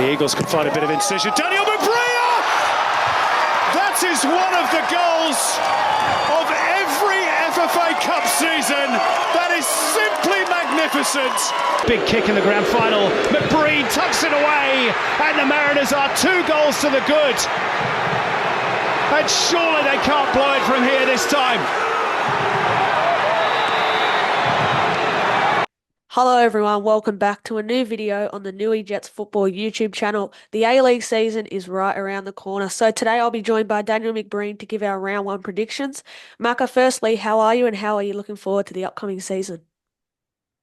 The Eagles can find a bit of incision. Daniel McBreen! That is one of the goals of every FFA Cup season. That is simply magnificent. Big kick in the grand final. McBreen tucks it away, and the Mariners are 2 goals to the good. And surely they can't blow it from here this time. Hello everyone, welcome back to a new video on the Newey Jets Football YouTube channel. The A-League season is right around the corner, so today I'll be joined by Daniel McBreen to give our round 1 predictions. Maka, firstly, how are you and how are you looking forward to the upcoming season?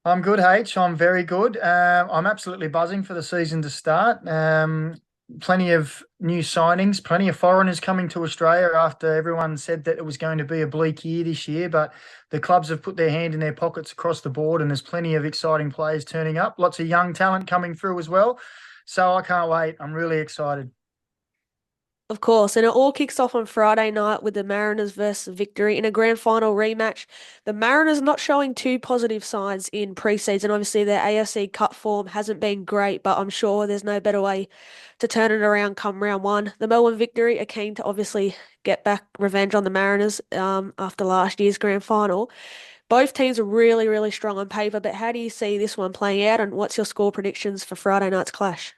I'm good, H. I'm very good. I'm absolutely buzzing for the season to start. Plenty of new signings, plenty of foreigners coming to Australia after everyone said that it was going to be a bleak year this year, but the clubs have put their hand in their pockets across the board and there's plenty of exciting players turning up. Lots of young talent coming through as well. So I can't wait. I'm really excited. Of course, and it all kicks off on Friday night with the Mariners versus Victory in a grand final rematch. The Mariners not showing too positive signs in pre-season. Obviously, their AFC Cup form hasn't been great, but I'm sure there's no better way to turn it around come round 1. The Melbourne Victory are keen to obviously get back revenge on the Mariners after last year's grand final. Both teams are really, really strong on paper, but how do you see this one playing out, and what's your score predictions for Friday night's clash?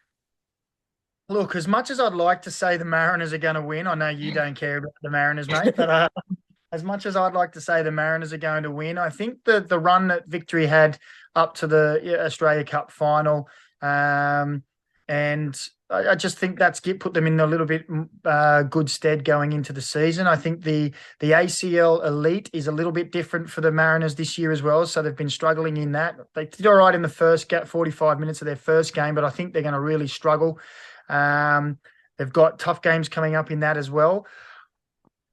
Look, as much as I'd like to say the Mariners are going to win, I know you don't care about the Mariners, mate, but as much as I'd like to say the Mariners are going to win, I think the run that Victory had up to the Australia Cup final, and I just think that's put them in a little bit good stead going into the season. I think the ACL Elite is a little bit different for the Mariners this year as well, so they've been struggling in that. They did all right in the first 45 minutes of their first game, but I think they're going to really struggle. They've got tough games coming up in that as well.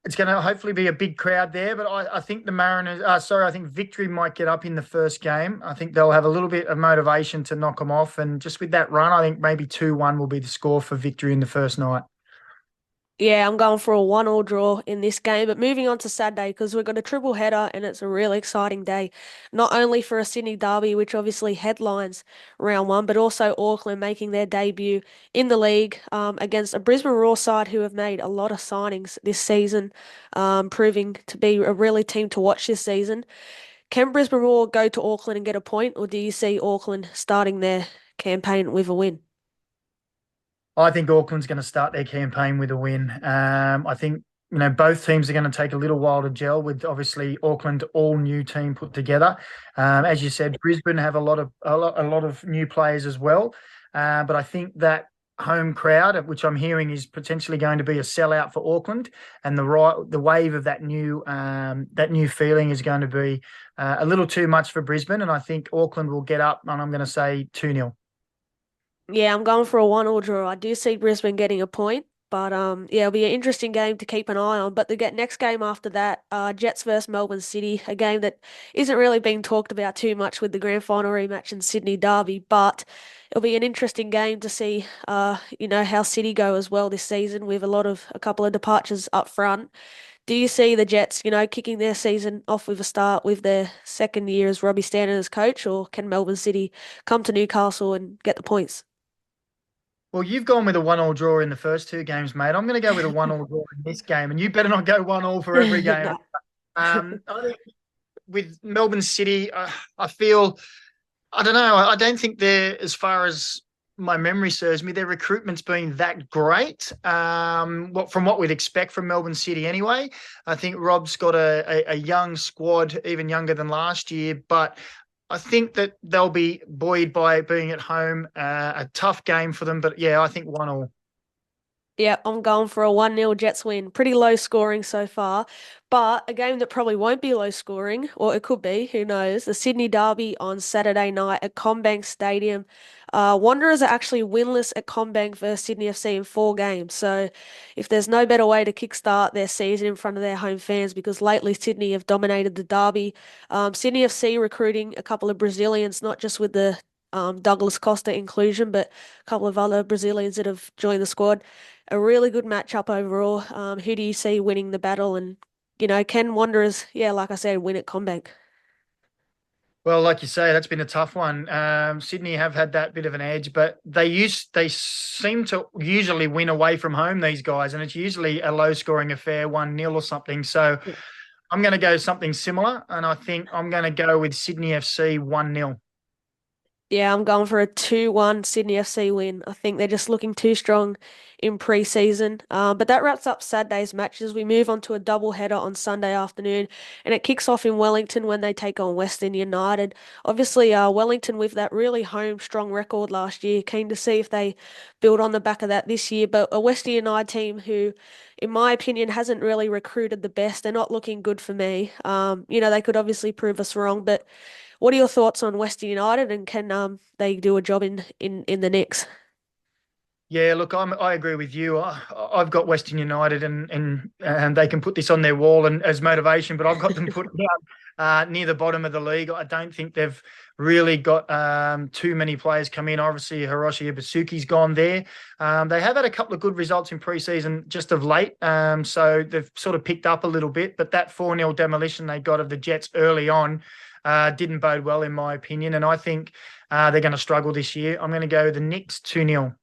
It's going to hopefully be a big crowd there, but I think I think Victory might get up in the first game. I think they'll have a little bit of motivation to knock them off. And just with that run, I think maybe 2-1 will be the score for Victory in the first night. Yeah, I'm going for a 1-1 draw in this game. But moving on to Saturday, because we've got a triple header and it's a really exciting day. Not only for a Sydney derby, which obviously headlines round 1, but also Auckland making their debut in the league against a Brisbane Roar side who have made a lot of signings this season, proving to be a really team to watch this season. Can Brisbane Roar go to Auckland and get a point, or do you see Auckland starting their campaign with a win? I think Auckland's going to start their campaign with a win. I think both teams are going to take a little while to gel with obviously Auckland all new team put together. As you said, Brisbane have a lot of new players as well. But I think that home crowd, which I'm hearing is potentially going to be a sellout for Auckland, and the wave of that new feeling is going to be a little too much for Brisbane, and I think Auckland will get up, and I'm going to say 2-0. Yeah, I'm going for a 1-1 draw. I do see Brisbane getting a point, but yeah, it'll be an interesting game to keep an eye on. But the next game after that, Jets versus Melbourne City, a game that isn't really being talked about too much with the grand final rematch in Sydney Derby, but it'll be an interesting game to see, how City go as well this season with a couple of departures up front. Do you see the Jets, kicking their season off with a start with their second year as Robbie Stanton as coach, or can Melbourne City come to Newcastle and get the points? Well, you've gone with a 1-1 draw in the first 2 games, mate. I'm going to go with a 1-1 draw in this game, and you better not go 1-1 for every game. No. I think with Melbourne City, I feel, I don't know, I don't think they're, as far as my memory serves me, their recruitment's been that great. From what we'd expect from Melbourne City anyway. I think Rob's got a young squad, even younger than last year, but I think that they'll be buoyed by being at home. A tough game for them, but yeah, I think 1-1. Yeah, I'm going for a 1-0 Jets win. Pretty low scoring so far, but a game that probably won't be low scoring, or it could be, who knows. The Sydney Derby on Saturday night at CommBank Stadium. Wanderers are actually winless at CommBank versus Sydney FC in 4 games. So if there's no better way to kickstart their season in front of their home fans, because lately Sydney have dominated the Derby. Sydney FC recruiting a couple of Brazilians, not just with the Douglas Costa inclusion, but a couple of other Brazilians that have joined the squad. A really good matchup overall. Who do you see winning the battle? And, can Wanderers, yeah, like I said, win at CommBank? Well, like you say, that's been a tough one. Sydney have had that bit of an edge, but they seem to usually win away from home, these guys, and it's usually a low scoring affair, 1-0 or something. So I'm going to go something similar, and I think I'm going to go with Sydney FC 1-0. Yeah, I'm going for a 2-1 Sydney FC win. I think they're just looking too strong in pre-season. But that wraps up Saturday's matches. We move on to a double header on Sunday afternoon, and it kicks off in Wellington when they take on Western United. Obviously, Wellington with that really home strong record last year. Keen to see if they build on the back of that this year. But a Western United team who, in my opinion, hasn't really recruited the best. They're not looking good for me. They could obviously prove us wrong, but what are your thoughts on Western United, and can they do a job in the Knicks? Yeah, look, I agree with you. I've got Western United, and they can put this on their wall and as motivation, but I've got them put down near the bottom of the league. I don't think they've really got too many players come in. Obviously, Hiroshi Ibasuki's gone there. They have had a couple of good results in preseason just of late, so they've sort of picked up a little bit. But that 4-0 demolition they got of the Jets early on didn't bode well, in my opinion, and I think they're going to struggle this year. I'm going to go the Knicks 2-0.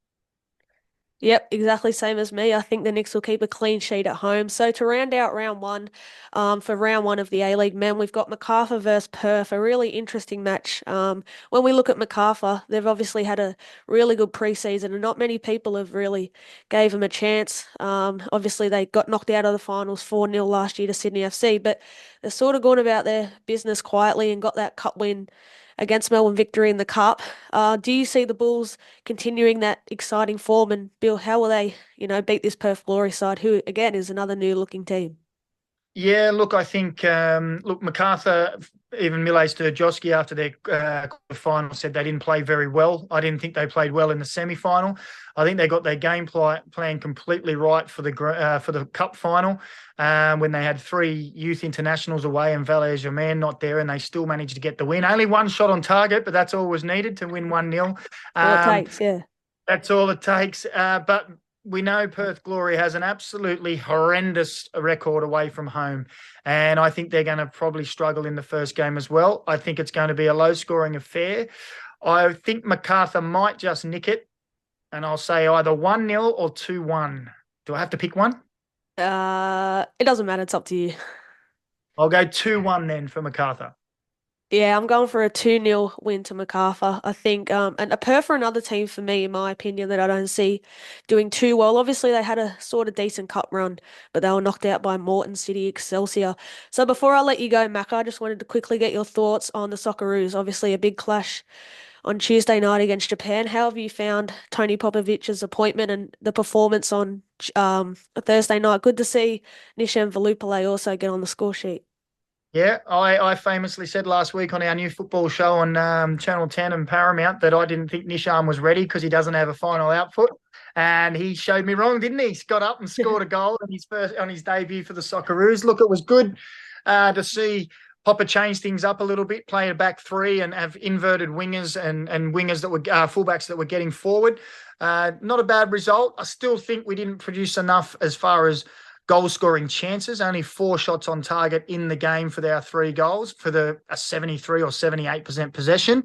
Yep, exactly same as me. I think the Knicks will keep a clean sheet at home. So to round out round one, for round one of the A-League men, we've got Macarthur versus Perth, a really interesting match. When we look at Macarthur, they've obviously had a really good preseason, and not many people have really gave them a chance. Obviously they got knocked out of the finals 4-0 last year to Sydney FC, but they've sort of gone about their business quietly and got that cup win against Melbourne Victory in the Cup. Do you see the Bulls continuing that exciting form? And Bill, how will they, beat this Perth Glory side, who again is another new looking team? Yeah, look, I think MacArthur, even Mile Sturjovski after their final said they didn't play very well. I didn't think they played well in the semi-final. I think they got their game plan completely right for the cup final when they had 3 youth internationals away and Valère-Germain not there, and they still managed to get the win. Only 1 shot on target, but that's all was needed to win 1-0. All it takes, yeah. That's all it takes. But we know Perth Glory has an absolutely horrendous record away from home, and I think they're going to probably struggle in the first game as well. I think it's going to be a low-scoring affair. I think MacArthur might just nick it, and I'll say either 1-0 or 2-1. Do I have to pick one? It doesn't matter. It's up to you. I'll go 2-1 then for MacArthur. Yeah, I'm going for a 2-0 win to Macarthur. I think, and a Perth are another team for me, in my opinion, that I don't see doing too well. Obviously, they had a sort of decent cup run, but they were knocked out by Moreton City Excelsior. So before I let you go, Mac, I just wanted to quickly get your thoughts on the Socceroos. Obviously, a big clash on Tuesday night against Japan. How have you found Tony Popovic's appointment and the performance on Thursday night? Good to see Nishan Velupillay also get on the score sheet. Yeah, I famously said last week on our new football show on Channel 10 and Paramount that I didn't think Nishan was ready because he doesn't have a final output. And he showed me wrong, didn't he? He got up and scored a goal on his debut for the Socceroos. Look, it was good to see Popper change things up a little bit, play a back 3 and have inverted wingers and wingers that were fullbacks that were getting forward. Not a bad result. I still think we didn't produce enough as far as goal scoring chances, only 4 shots on target in the game for our 3 goals for a 73 or 78% possession.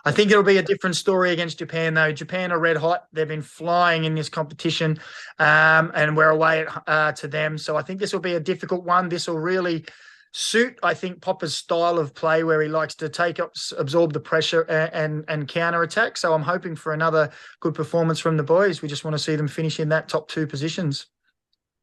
I think it'll be a different story against Japan, though. Japan are red hot. They've been flying in this competition, and we're away to them. So I think this will be a difficult one. This will really suit, I think, Popper's style of play, where he likes to absorb the pressure and counter attack. So I'm hoping for another good performance from the boys. We just want to see them finish in that top 2 positions.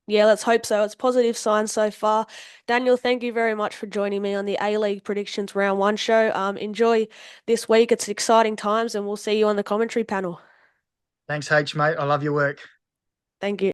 Yeah, let's hope so. It's positive signs so far. Daniel, thank you very much for joining me on the A-League Predictions Round 1 show. Enjoy this week. It's exciting times, and we'll see you on the commentary panel. Thanks, H, mate. I love your work. Thank you.